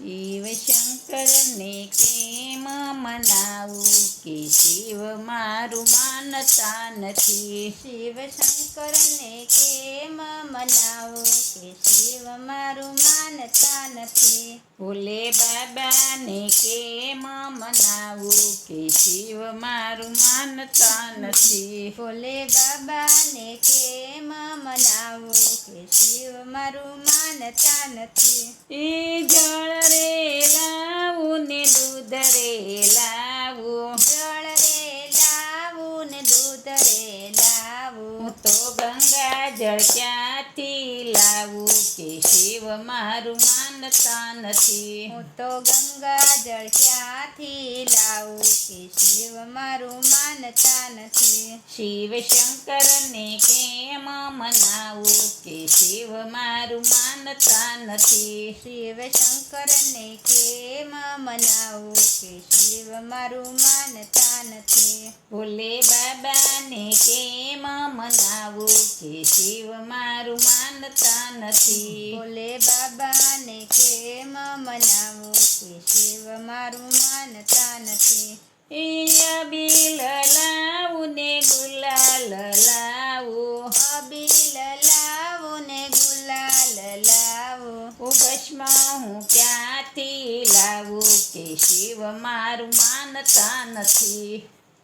શિવ શંકરને કેમ મનાવું કે શિવ મારું માનતા નથી. શિવ શંકરને કેમ મનાવું કે શિવ મારું માનતા નથી. ભોલે બાબાને કેમ મનાવું કે શિવ મારું માનતા નથી. ભોલે બાબાને કેમ મનાવું કે શિવ મારું માનતા નથી. એ જળ રે લાવું ને દૂધ રે લાવું, જળ રે લાવું ને દૂધ રે લાવું. હું તો ગંગા જળ ક્યાંથી લાવું કે શિવ મારું માનતા નથી. હું તો ગંગા જળ ક્યાંથી લાવું કે શિવ મારું માનતા નથી. શિવ શંકરને કેમ મનાવું કે શિવ મારું માનતા નથી. શિવ શંકરને કેમ મનાવું કે શિવ મારું માનતા નથી. ભોલે બાબાને કેમ મનાવું કે શિવ મારું માનતા નથી. ભોલે બાબાને કેમ મનાવું કે શિવ મારું માનતા નથી. એ અબીલ લાવું ને ગુલાલ લાવું, અબીલ લાવું ને ગુલાલ લાવું. ભસ્મ હું ક્યાંથી લાવું કે શિવ મારું માનતા નથી.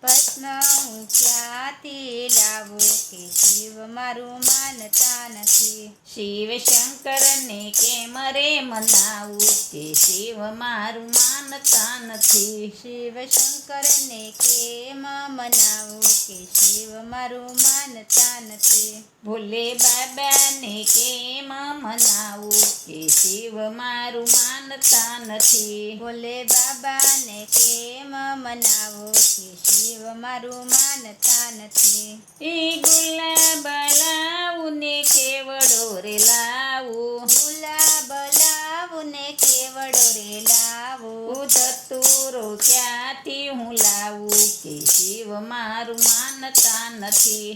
ભસ્મ હું ક્યાંથી લાવું કે શિવ મારું માનતા નથી. શિવ શંકરને કેમ રે મનાવું કે શિવ મારું માનતા નથી. શિવ શંકરને કેમ મનાવું કે શિવ મારું માનતા નથી. ભોલે બાબાને કેમ મનાવું કે શિવ મારું માનતા નથી. ભોલે બાબાને કેમ મનાવું કે શિવ મારું માનતા નથી. એ ગુલાબ લાવું ને કેવડો રે લાવું, ગુલાબ લાવું ને કેવડો રે લાવું. ધતુરો ક્યાંથી હું લાવું કે શિવ મારું માનતા નથી.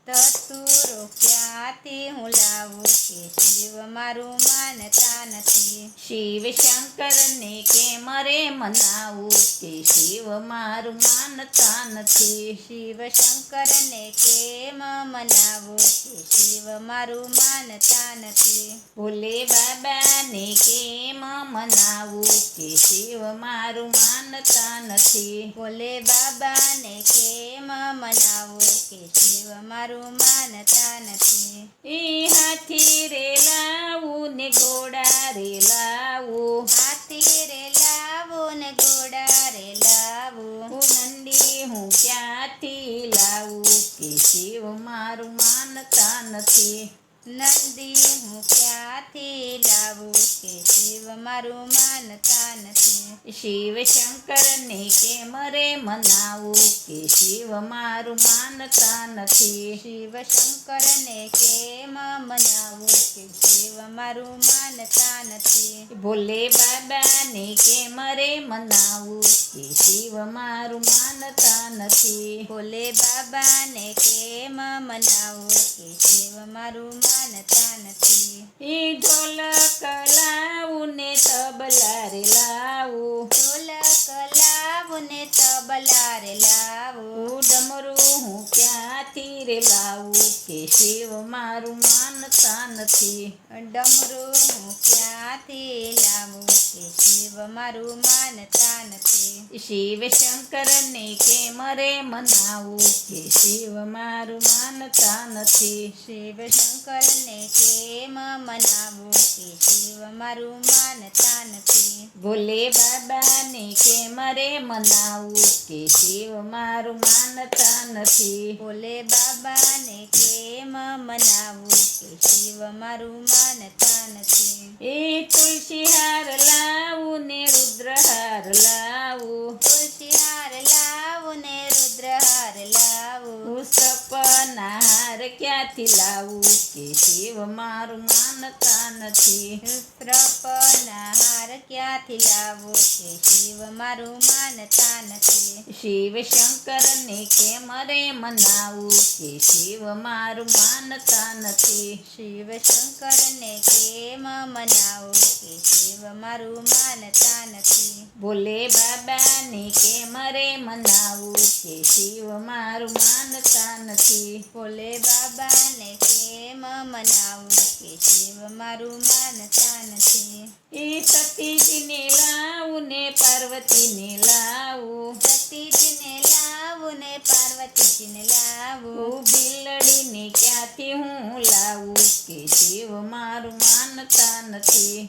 ધતુરો ક્યાંથી હું લાવું કે શિવ મારું માનતા નથી. શિવ શંકરને કેમ રે મનાવું કે શિવ મારું માનતા નથી. શિવ શંકરને કેમ મનાવું કે શિવ મારું માનતા નથી. ભોલે બાબાને કેમ મનાવું કે શિવ મારું માનતા નથી. ભોલે બાબાને કેમ મનાવું કે શિવ મારું માનતા નથી. એ હાથી રે લાવું ને ઘોડા રે લાવું, હાથી રે લાવું ને ઘોડા રે લાવું. નંદી હું ક્યાંથી લાવું કે શિવ મારું માનતા નથી. નંદી હું ક્યાંથી લાવું કે શિવ મારું માનતા નથી. શિવ શંકરને કેમ રે મનાવું કે શિવ મારું માનતા નથી. શિવ શંકરને કેમ મનાવું કે શિવ મારું માનતા નથી. ભોલે બાબાને કેમ રે મનાવું કે શિવ મારું માનતા નથી. ભોલે બાબાને કેમ મનાવું કે શિવ મારું માનતા નથી. એ ઢોલક લાવું ને તબલા રે લાવું, ઢોલક લાવું ને તબલા રે લાવું. ડમરું હું ક્યાંથી રે લાવું કે શિવ મારું માનતા નથી. ડમરું હું ક્યાંથી લાવું કે શિવ મારું માનતા નથી. શિવ શંકરને કેમ રે મનાવું કે શિવ મારું માનતા નથી. શિવ શંકરને કેમ મનાવું કે શિવ મારું માનતા નથી. ભોલે બાબાને કેમ રે મનાવું કે શિવ મારું માનતા નથી. ભોલે બાબાને કેમ મનાવું કે શિવ મારું માનતા નથી. એ તુલસી હાર લાવું ને રુદ્રહાર લાવું, તુલસી હાર લાવું ને રુદ્રહાર લાવું. સપના હાર ક્યાંથી લાવું કે શિવ મારું માનતા નથી. સપના હાર ક્યાંથી લાવું કે શિવ મારું માનતા નથી. શિવ શંકરને કેમ રે મનાવું કે શિવ મારું માનતા નથી. શિવ શંકરને કેમ મનાવું કે શિવ મારું માનતા નથી. ભોલે બાબાને કેમ રે મનાવું કે શિવ મારું માનતા નથી. ભોલે બાબાને કેમ મનાવું કે શિવ મારું માનતા નથી. એ સતીજીને લાવું ને પાર્વતીને લાવું, સતીજીને લાવું ને પાર્વતીજીને લાવું. હું બિલડીને ક્યાંથી હું લાવું કે શિવ મારું માનતા નથી.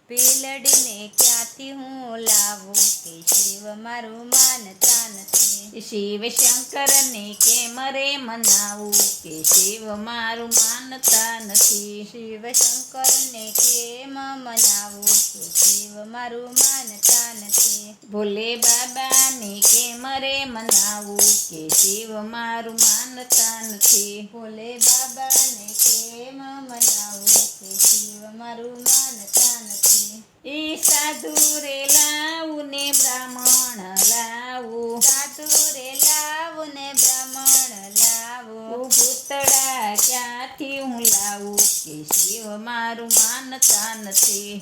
પીલડીને ક્યાંથી હું લાવું કે શિવ મારું માનતા નથી. શિવ શંકરને કેમ રે મનાવું કે શિવ મારું માનતા નથી. શિવ શંકરને કેમ મનાવું કે શિવ મારું માનતા નથી. ભોલે બાબાને કેમ રે મનાવું કે શિવ મારું માનતા નથી. ભોલે બાબાને કેમ મનાવું કે શિવ મારું માનતા નથી. એ સાધુ રે લાવું ને બ્રાહ્મણ લાવું, સાધુ રે લાવું ને બ્રાહ્મણ લાવું. ભૂતડા ક્યાંથી હું લાવું કે શિવ મારું માનતા નથી.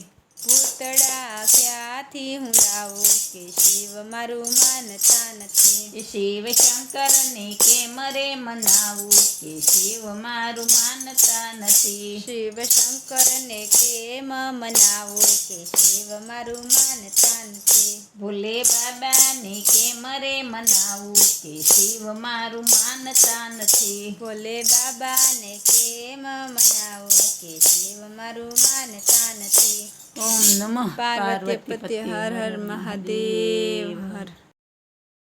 પૂતળા ક્યાંથી હું લાવું કે શિવ મારું માનતા નથી. શિવ શંકરને કેમ રે મનાવું કે શિવ મારું માનતા નથી. શિવ શંકરને કેમ મનાવું કે શિવ મારું માનતા નથી. ભોલે બાબાને કેમ રે મનાવું કે શિવ મારું માનતા નથી. ભોલે બાબાને કેમ મનાવું કે શિવ મારું માનતા નથી. ઓમ નમઃ પાર્વતી પતિ હર હર મહાદેવ હર.